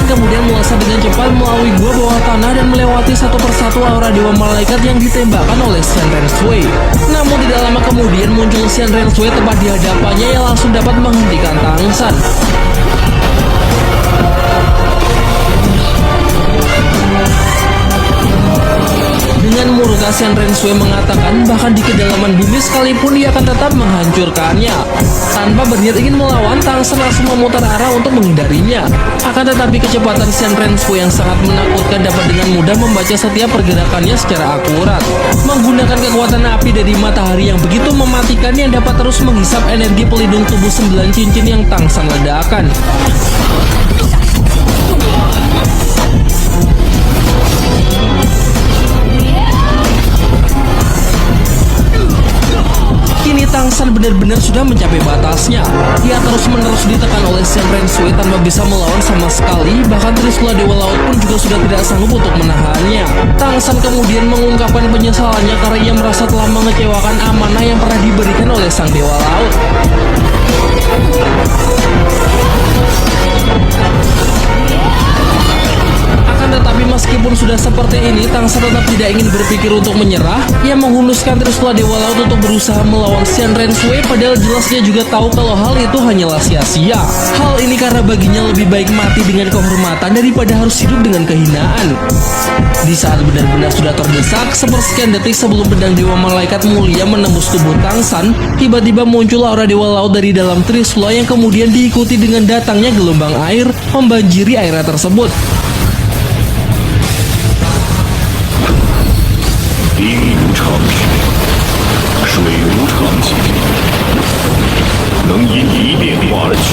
kemudian melesat dengan cepat melalui gua bawah tanah dan melewati satu persatu aura dewa malaikat yang ditembakkan oleh Shenren Sui. Namun tidak lama kemudian muncul Shenren Sui tepat di hadapannya yang langsung dapat menghentikan Tang San. Dengan murka, Shenren Sui mengatakan bahkan di kedalaman bumi sekalipun dia akan tetap menghancurkannya. Tanpa berniat ingin melawan, Tang San langsung memutar arah untuk menghindarinya. Akan tetapi kecepatan Shenren Sui yang sangat menakutkan dapat dengan mudah membaca setiap pergerakannya secara akurat. Menggunakan kekuatan api dari matahari yang begitu mematikan yang dapat terus menghisap energi pelindung tubuh 9 cincin yang Tang San ledakan. Tang San benar-benar sudah mencapai batasnya. Dia terus-menerus ditekan oleh Shenren Sui tanpa bisa melawan sama sekali. Bahkan Trisula Dewa Laut pun juga sudah tidak sanggup untuk menahannya. Tang San kemudian mengungkapkan penyesalannya karena ia merasa telah mengecewakan amanah yang pernah diberikan oleh Sang Dewa Laut. Tetapi meskipun sudah seperti ini, Tang San tetap tidak ingin berpikir untuk menyerah. Ia menghunuskan Trisula Dewa Laut untuk berusaha melawan Shenren Sui, padahal jelas dia juga tahu kalau hal itu hanyalah sia-sia. Hal ini karena baginya lebih baik mati dengan kehormatan daripada harus hidup dengan kehinaan. Di saat benar-benar sudah terdesak, sepersekian detik sebelum pedang Dewa Malaikat Mulia menembus tubuh Tang San, tiba-tiba muncul aura Dewa Laut dari dalam Trisula yang kemudian diikuti dengan datangnya gelombang air membanjiri area tersebut.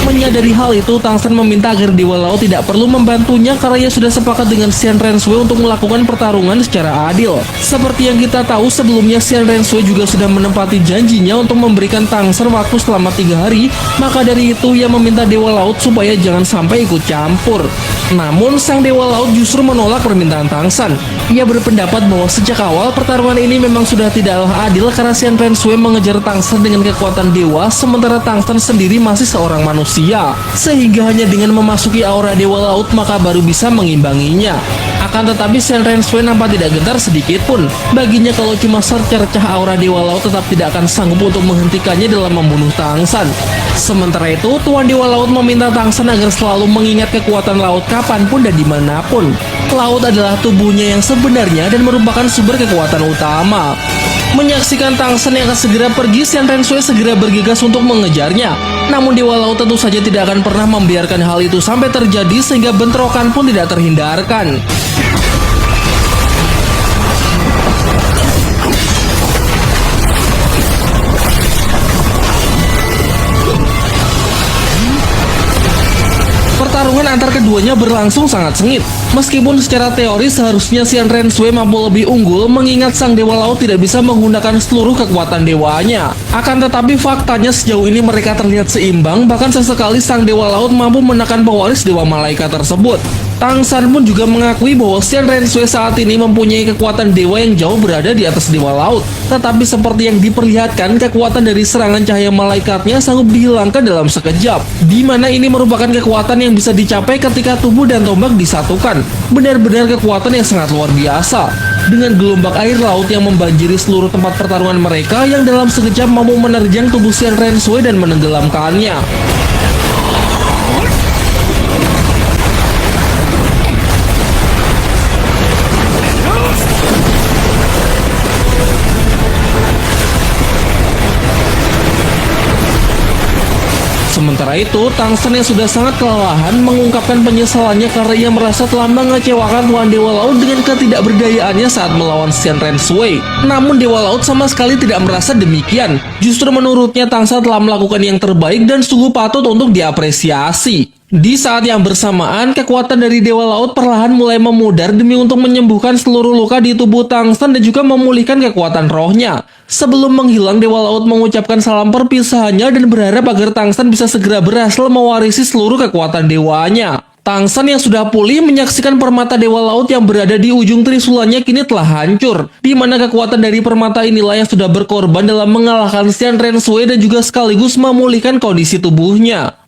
Menyadari hal itu, Tang San meminta agar Dewa Laut tidak perlu membantunya karena ia sudah sepakat dengan Shenren Sui untuk melakukan pertarungan secara adil. Seperti yang kita tahu sebelumnya, Shenren Sui juga sudah menempati janjinya untuk memberikan Tang San waktu selama 3 hari. Maka dari itu ia meminta Dewa Laut supaya jangan sampai ikut campur. Namun Sang Dewa Laut justru menolak permintaan Tang San. Ia berpendapat bahwa sejak awal pertarungan ini memang sudah tidaklah adil karena Shenren Sui mengejar Tang San dengan kekuatan dewa, sementara Tang San sendiri masih seorang manusia, sehingga hanya dengan memasuki aura Dewa Laut maka baru bisa mengimbanginya. Akan tetapi Shenren Sui nampak tidak gentar sedikit pun. Baginya kalau cuma secercah aura Dewa Laut tetap tidak akan sanggup untuk menghentikannya dalam membunuh Tang San. Sementara itu, Tuan Dewa Laut meminta Tang San agar selalu mengingat kekuatan laut kapanpun dan dimanapun. Laut adalah tubuhnya yang sebenarnya dan merupakan sumber kekuatan utama. Menyaksikan Tang San yang akan segera pergi, Shenren Sui segera bergegas untuk mengejarnya. Namun Dewa Laut tentu saja tidak akan pernah membiarkan hal itu sampai terjadi sehingga bentrokan pun tidak terhindarkan. Pertarungan antar keduanya berlangsung sangat sengit. Meskipun secara teori seharusnya Shenren Sui mampu lebih unggul mengingat Sang Dewa Laut tidak bisa menggunakan seluruh kekuatan dewanya. Akan tetapi faktanya sejauh ini mereka terlihat seimbang, bahkan sesekali Sang Dewa Laut mampu menekan pewaris Dewa Malaikat tersebut. Tang San pun juga mengakui bahwa Shenren Sui saat ini mempunyai kekuatan dewa yang jauh berada di atas Dewa Laut. Tetapi seperti yang diperlihatkan, kekuatan dari serangan cahaya malaikatnya sanggup dihilangkan dalam sekejap, di mana ini merupakan kekuatan yang bisa dicapai ketika tubuh dan tombak disatukan. Benar-benar kekuatan yang sangat luar biasa. Dengan gelombang air laut yang membanjiri seluruh tempat pertarungan mereka yang dalam sekejap mampu menerjang tubuh Shenren Sui dan menenggelamkannya. Sementara itu, Tang San yang sudah sangat kelelahan mengungkapkan penyesalannya karena ia merasa telah mengecewakan Tuan Dewa Laut dengan ketidakberdayaannya saat melawan Shenren Sui. Namun Dewa Laut sama sekali tidak merasa demikian. Justru menurutnya Tang San telah melakukan yang terbaik dan sungguh patut untuk diapresiasi. Di saat yang bersamaan, kekuatan dari Dewa Laut perlahan mulai memudar demi untuk menyembuhkan seluruh luka di tubuh Tang San dan juga memulihkan kekuatan rohnya. Sebelum menghilang, Dewa Laut mengucapkan salam perpisahannya dan berharap agar Tang San bisa segera berhasil mewarisi seluruh kekuatan dewanya. Tang San yang sudah pulih menyaksikan permata Dewa Laut yang berada di ujung trisulanya kini telah hancur, di mana kekuatan dari permata inilah yang sudah berkorban dalam mengalahkan Shenren Sui dan juga sekaligus memulihkan kondisi tubuhnya.